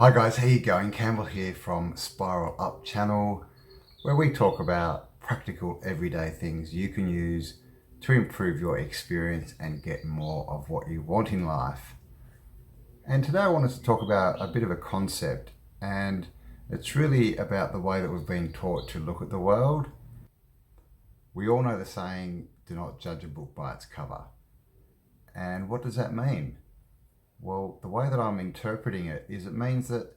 Hi guys, how you going? Campbell here from Spiral Up channel, where we talk about practical everyday things you can use to improve your experience and get more of what you want in life. And today I wanted to talk about a bit of a concept, and it's really about the way that we've been taught to look at the world. We all know the saying, do not judge a book by its cover. And what does that mean? Well, the way that I'm interpreting it is it means that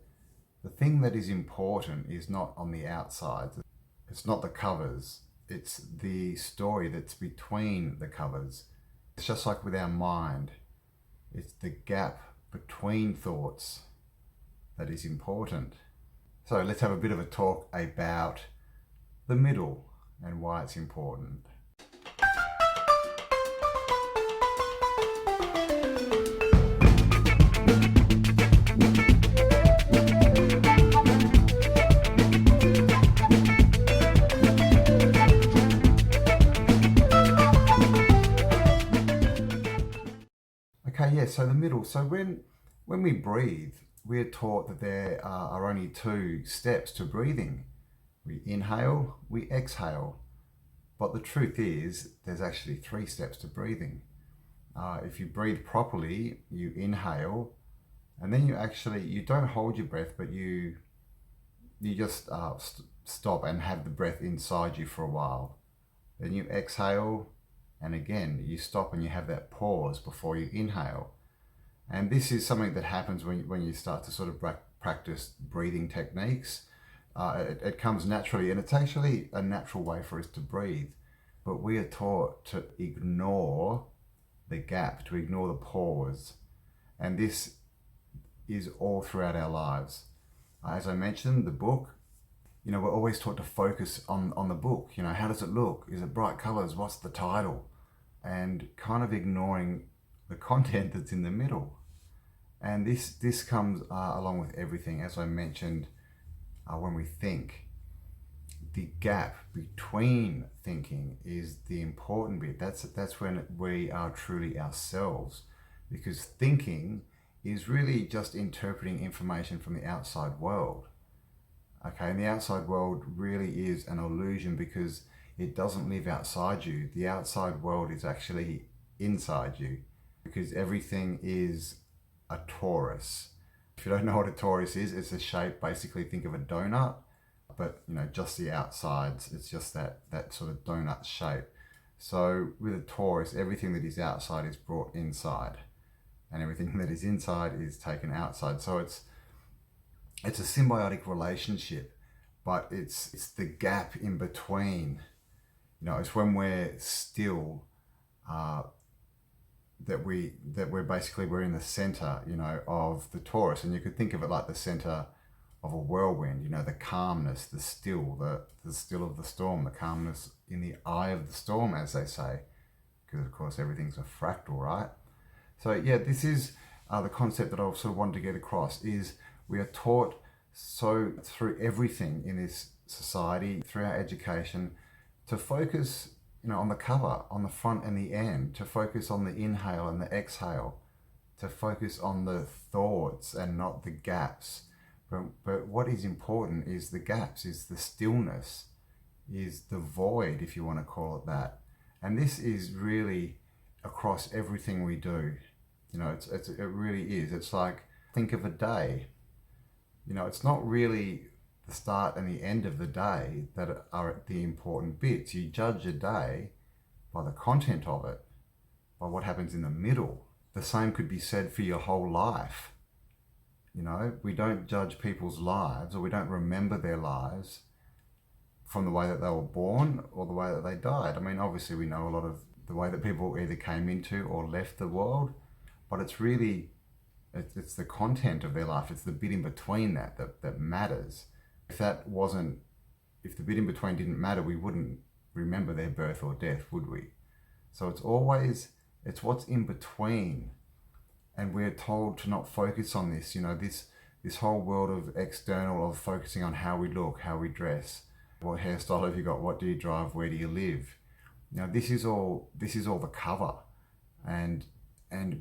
the thing that is important is not on the outside. It's not the covers. It's the story that's between the covers. It's just like with our mind. It's the gap between thoughts that is important. So let's have a bit of a talk about the middle and why it's important. Okay, yeah, so the middle. So when we breathe, we're taught that there are only two steps to breathing. We inhale, we exhale. But the truth is, there's actually three steps to breathing. If you breathe properly, you inhale, and then you don't hold your breath, but you just stop and have the breath inside you for a while. Then you exhale, and again, you stop and you have that pause before you inhale. And this is something that happens when you start to sort of practice breathing techniques. It comes naturally, and it's actually a natural way for us to breathe. But we are taught to ignore the gap, to ignore the pause. And this is all throughout our lives. As I mentioned, the book, we're always taught to focus on the book. How does it look? Is it bright colors? What's the title? And kind of ignoring the content that's in the middle. And this comes along with everything. As I mentioned, when we think, the gap between thinking is the important bit. That's when we are truly ourselves, because thinking is really just interpreting information from the outside world. Okay, and the outside world really is an illusion because it doesn't live outside you. The outside world is actually inside you, because everything is a torus. If you don't know what a torus is, it's a shape. Basically, think of a donut, but just the outsides. It's just that sort of donut shape. So with a torus, everything that is outside is brought inside, and everything that is inside is taken outside. So it's a symbiotic relationship, but it's the gap in between. It's when we're still that we're in the center, of the torus. And you could think of it like the center of a whirlwind, the calmness, the still of the storm, the calmness in the eye of the storm, as they say, because of course everything's a fractal, right? So yeah, this is the concept that I sort of wanted to get across, is we are taught so through everything in this society, through our education, to focus on the cover, on the front and the end, to focus on the inhale and the exhale, to focus on the thoughts and not the gaps. But what is important is the gaps, is the stillness, is the void, if you want to call it that. And this is really across everything we do. It really is. It's like, think of a day. It's not really the start and the end of the day that are the important bits. You judge a day by the content of it, by what happens in the middle. The same could be said for your whole life. We don't judge people's lives, or we don't remember their lives from the way that they were born or the way that they died. I mean, obviously we know a lot of the way that people either came into or left the world, but it's really, it's the content of their life. It's the bit in between that matters. If the bit in between didn't matter, we wouldn't remember their birth or death, would we? So it's what's in between. And we're told to not focus on this, this whole world of external, of focusing on how we look, how we dress, what hairstyle have you got, what do you drive, where do you live? This is all the cover. And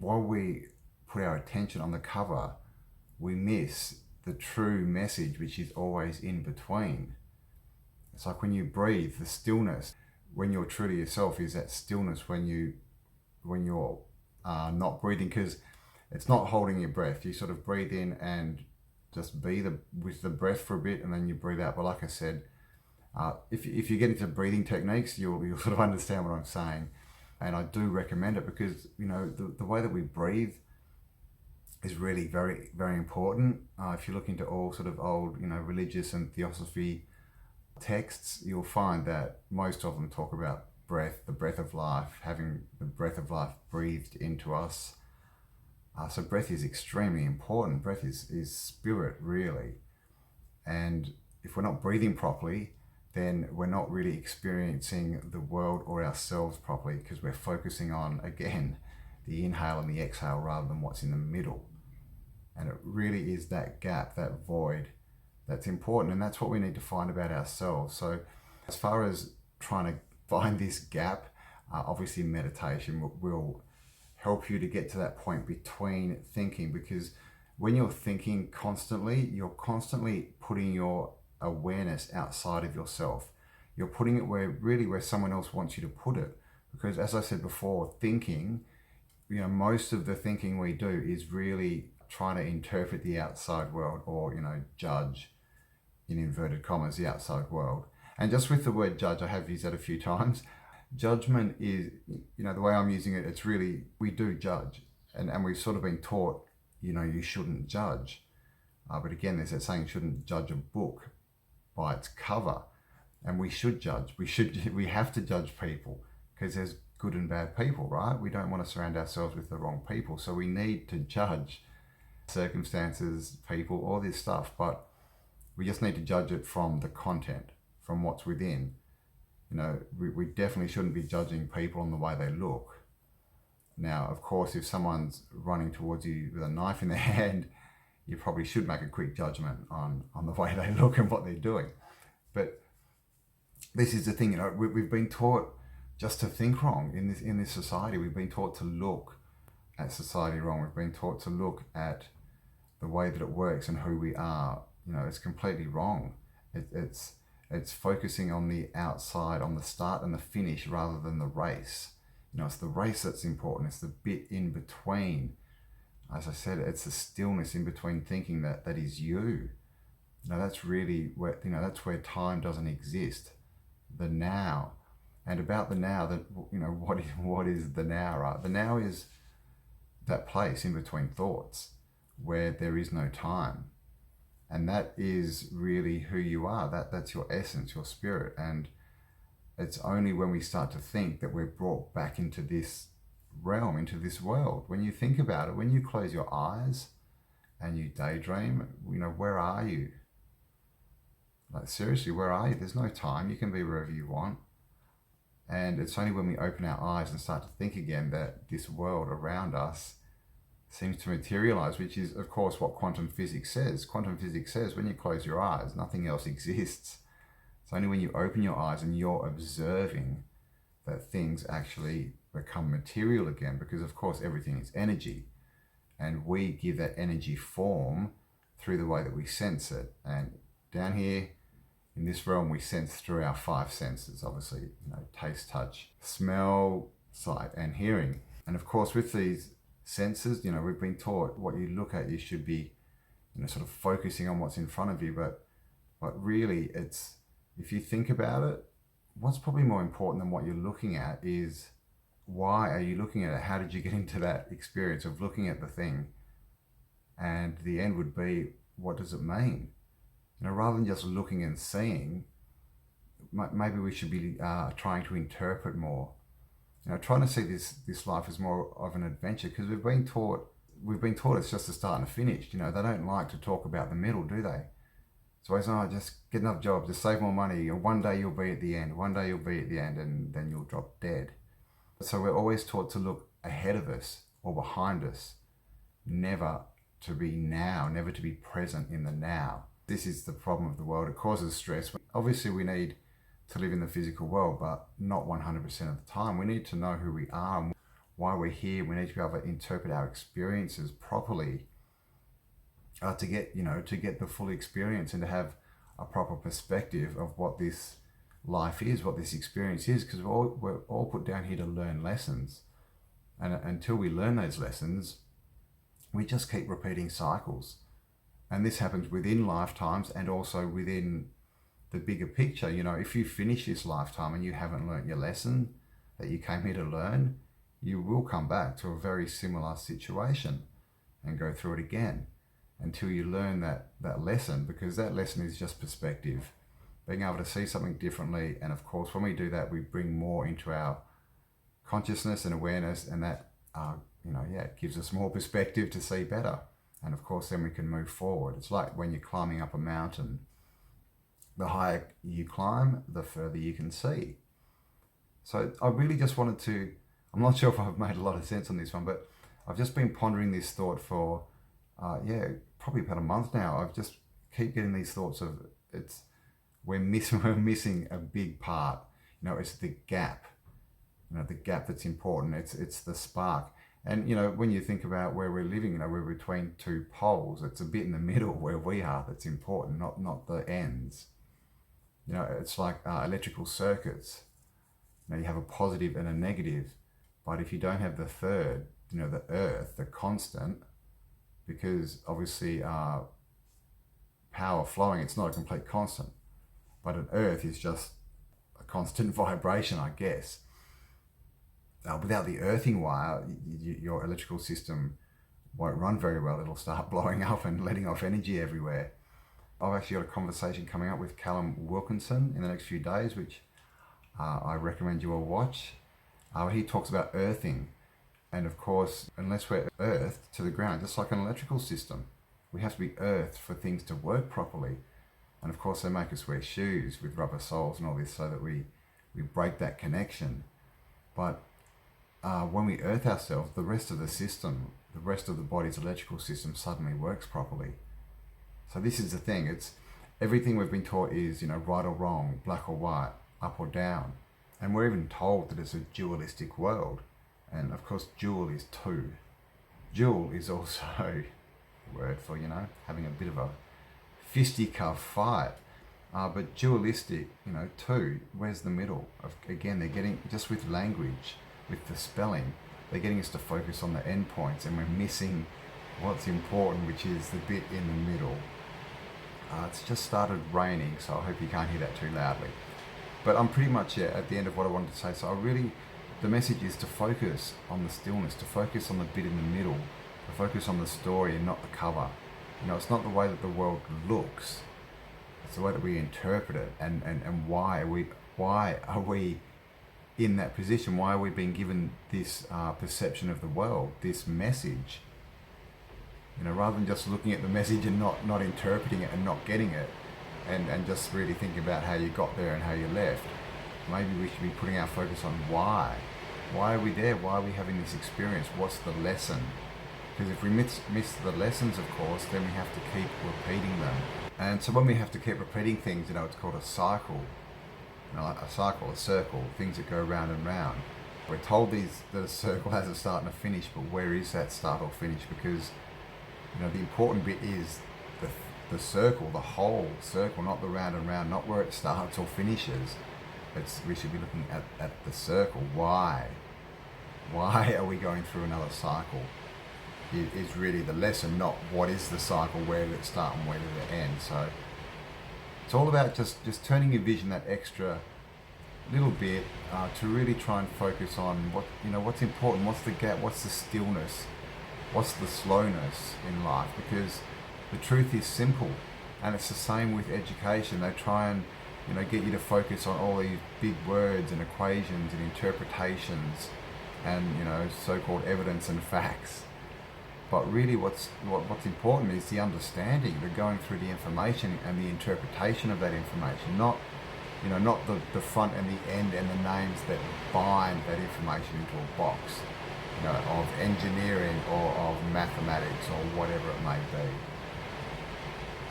while we put our attention on the cover, we miss the true message, which is always in between. It's like when you breathe, the stillness, when you're true to yourself, is that stillness when you're not breathing, because it's not holding your breath. You sort of breathe in and just be with the breath for a bit, and then you breathe out. But like I said, if you get into breathing techniques, you'll sort of understand what I'm saying. And I do recommend it because, the way that we breathe is really very, very important. If you look into all sort of old, religious and theosophy texts, you'll find that most of them talk about breath, the breath of life, having the breath of life breathed into us. So breath is extremely important. Breath is spirit, really. And if we're not breathing properly, then we're not really experiencing the world or ourselves properly, because we're focusing on, again, the inhale and the exhale rather than what's in the middle. And it really is that gap, that void, that's important. And that's what we need to find about ourselves. So as far as trying to find this gap, obviously meditation will help you to get to that point between thinking, because when you're thinking constantly, you're constantly putting your awareness outside of yourself. You're putting it where someone else wants you to put it. Because as I said before, thinking, most of the thinking we do is really trying to interpret the outside world, or, judge, in inverted commas, the outside world. And just with the word judge, I have used that a few times. Judgment is, the way I'm using it, it's really, we do judge. And we've sort of been taught, you shouldn't judge. But again, there's that saying, you shouldn't judge a book by its cover. And we should judge. We have to judge people, because there's good and bad people, right? We don't want to surround ourselves with the wrong people. So we need to judge circumstances, people, all this stuff. But we just need to judge it from the content, from what's within. We definitely shouldn't be judging people on the way they look. Now, of course, if someone's running towards you with a knife in their hand, you probably should make a quick judgment on the way they look and what they're doing. But this is the thing, we've been taught just to think wrong in this society. We've been taught to look at society wrong. We've been taught to look at the way that it works and who we are. It's completely wrong. It's focusing on the outside, on the start and the finish, rather than the race. It's the race that's important. It's the bit in between. As I said, it's the stillness in between thinking that is you. That's really where, that's where time doesn't exist. The now. And about the now, that what is the now, right? The now is that place in between thoughts where there is no time. And that is really who you are. That's your essence, your spirit. And it's only when we start to think that we're brought back into this realm, into this world. When you think about it, when you close your eyes and you daydream, where are you? Like, seriously, where are you? There's no time. You can be wherever you want. And it's only when we open our eyes and start to think again that this world around us seems to materialize, which is, of course, what quantum physics says. Quantum physics says when you close your eyes, nothing else exists. It's only when you open your eyes and you're observing that things actually become material again, because, of course, everything is energy. And we give that energy form through the way that we sense it. And down here in this realm, we sense through our 5 senses, obviously, taste, touch, smell, sight, and hearing. And of course, with these senses, we've been taught what you look at, you should be, sort of focusing on what's in front of you. But really, it's, if you think about it, what's probably more important than what you're looking at is, why are you looking at it? How did you get into that experience of looking at the thing? And the end would be, what does it mean? Rather than just looking and seeing, maybe we should be trying to interpret more. Trying to see this life as more of an adventure, because we've been taught it's just a start and a finish. They don't like to talk about the middle, do they? It's always, just get enough jobs, just save more money. One day you'll be at the end. One day you'll be at the end, and then you'll drop dead. So we're always taught to look ahead of us or behind us, never to be now, never to be present in the now. This is the problem of the world. It causes stress. Obviously, we need to live in the physical world, but not 100% of the time. We need to know who we are and why we're here. We need to be able to interpret our experiences properly. to get, you know, to get the full experience and to have a proper perspective of what this life is, what this experience is, because we're all put down here to learn lessons. And until we learn those lessons, we just keep repeating cycles. And this happens within lifetimes and also within the bigger picture. You know, if you finish this lifetime and you haven't learnt your lesson that you came here to learn, you will come back to a very similar situation and go through it again until you learn that lesson, because that lesson is just perspective, being able to see something differently. And of course, when we do that, we bring more into our consciousness and awareness, and that it gives us more perspective to see better. And of course, then we can move forward. It's like when you're climbing up a mountain. The higher you climb, the further you can see. So I really just wanted to, I'm not sure if I've made a lot of sense on this one, but I've just been pondering this thought for, probably about a month now. I've just keep getting these thoughts of, we're missing a big part. You know, it's the gap. You know, the gap that's important. It's the spark. And, you know, when you think about where we're living, you know, we're between two poles. It's a bit in the middle where we are that's important, not the ends. You know, it's like electrical circuits. You know, you have a positive and a negative. But if you don't have the third, you know, the earth, the constant, because obviously power flowing, it's not a complete constant. But an earth is just a constant vibration, I guess. Without the earthing wire, your electrical system won't run very well. It'll start blowing up and letting off energy everywhere. I've actually got a conversation coming up with Callum Wilkinson in the next few days, which I recommend you all watch. He talks about earthing. And of course, unless we're earthed to the ground, just like an electrical system, we have to be earthed for things to work properly. And of course, they make us wear shoes with rubber soles and all this so that we break that connection. But when we earth ourselves, the rest of the system, the rest of the body's electrical system suddenly works properly. So this is the thing. It's everything we've been taught is, you know, right or wrong, black or white, up or down. And we're even told that it's a dualistic world. And of course, dual is two. Dual is also a word for, you know, having a bit of a fisticuff fight. But dualistic, you know, two, where's the middle? Again, they're getting, just with language, with the spelling, they're getting us to focus on the endpoints, and we're missing what's important, which is the bit in the middle. It's just started raining, so I hope you can't hear that too loudly. But I'm pretty much at the end of what I wanted to say. So the message is to focus on the stillness, to focus on the bit in the middle, to focus on the story and not the cover. You know, it's not the way that the world looks, it's the way that we interpret it, and why are we in that position? Why are we being given this perception of the world, this message? You know, rather than just looking at the message and not interpreting it and not getting it, and just really thinking about how you got there and how you left, maybe we should be putting our focus on why. Why are we there? Why are we having this experience? What's the lesson? Because if we miss the lessons, of course, then we have to keep repeating them. And so when we have to keep repeating things, you know, it's called a cycle. You know, like a cycle, a circle, things that go round and round. We're told that a circle has a start and a finish, but where is that start or finish? Because, you know, the important bit is the circle, the whole circle, not the round and round, not where it starts or finishes. We should be looking at the circle. Why? Why are we going through another cycle? Is really the lesson, not what is the cycle, where did it start and where did it end. So it's all about just turning your vision that extra little bit to really try and focus on what's important, what's the gap, what's the stillness, what's the slowness in life. Because the truth is simple, and it's the same with education. They try and get you to focus on all these big words and equations and interpretations and so-called evidence and facts. But really what's important is the understanding, the going through the information and the interpretation of that information, not the front and the end and the names that bind that information into a box, of engineering or of mathematics or whatever it may be.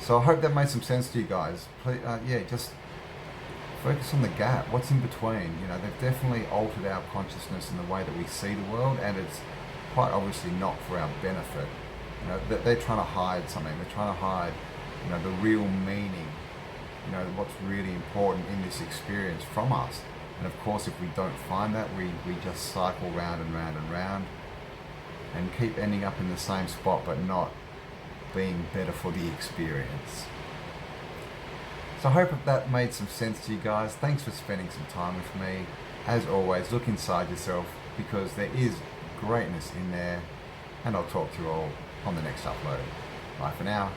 So I hope that made some sense to you guys. Please, just focus on the gap, what's in between. They've definitely altered our consciousness and the way that we see the world, and it's quite obviously not for our benefit. that they're trying to hide something. They're trying to hide, the real meaning, what's really important in this experience from us. And of course, if we don't find that, we just cycle round and round and round and keep ending up in the same spot, but not being better for the experience. So I hope that made some sense to you guys. Thanks for spending some time with me. As always, look inside yourself, because there is greatness in there. And I'll talk to you all on the next upload. Bye for now.